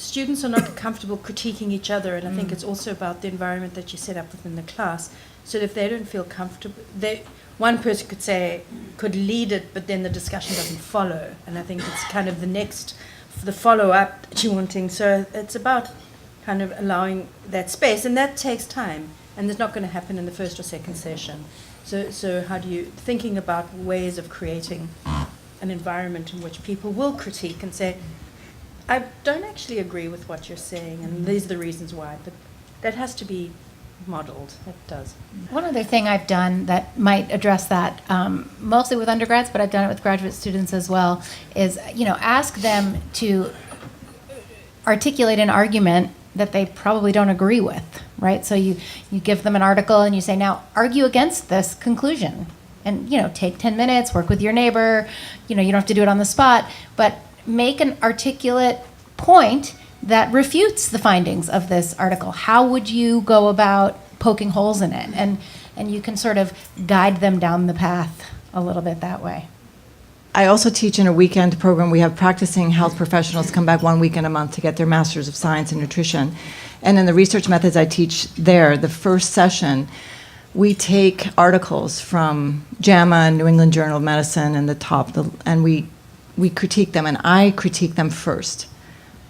students are not comfortable critiquing each other, and I think it's also about the environment that you set up within the class. So if they don't feel comfortable, one person could lead it, but then the discussion doesn't follow. And I think it's kind of the follow-up that you're wanting. So it's about kind of allowing that space, and that takes time, and it's not going to happen in the first or second session. So how do you, thinking about ways of creating an environment in which people will critique and say, I don't actually agree with what you're saying, and these are the reasons why, but that has to be modeled. It does. One other thing I've done that might address that, mostly with undergrads, but I've done it with graduate students as well, is, ask them to articulate an argument that they probably don't agree with, right? So you give them an article and you say, now argue against this conclusion. And, take 10 minutes, work with your neighbor, you don't have to do it on the spot, but make an articulate point that refutes the findings of this article. How would you go about poking holes in it? And you can sort of guide them down the path a little bit that way. I also teach in a weekend program. We have practicing health professionals come back 1 weekend a month to get their Masters of Science in Nutrition. And in the research methods I teach there, the first session, we take articles from JAMA and New England Journal of Medicine and and we critique them, and I critique them first.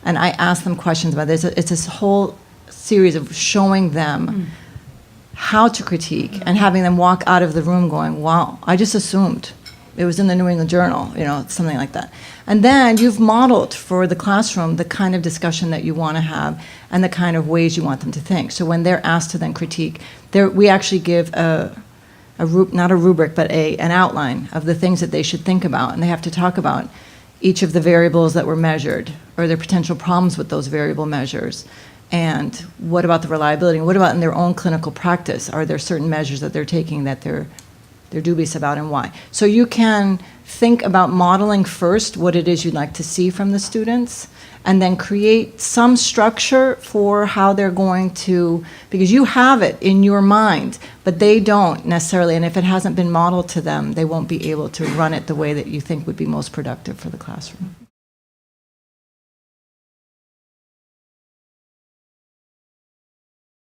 And I ask them questions about this. It's this whole series of showing them how to critique and having them walk out of the room going, wow, I just assumed it was in the New England Journal, something like that. And then you've modeled for the classroom the kind of discussion that you want to have and the kind of ways you want them to think. So when they're asked to then critique, we actually give not a rubric, but an outline of the things that they should think about. And they have to talk about each of the variables that were measured or their potential problems with those variable measures. And what about the reliability? And what about in their own clinical practice? Are there certain measures that they're taking that they're dubious about, and why? So you can think about modeling first what it is you'd like to see from the students, and then create some structure for how they're going to, because you have it in your mind, but they don't necessarily, and if it hasn't been modeled to them, they won't be able to run it the way that you think would be most productive for the classroom.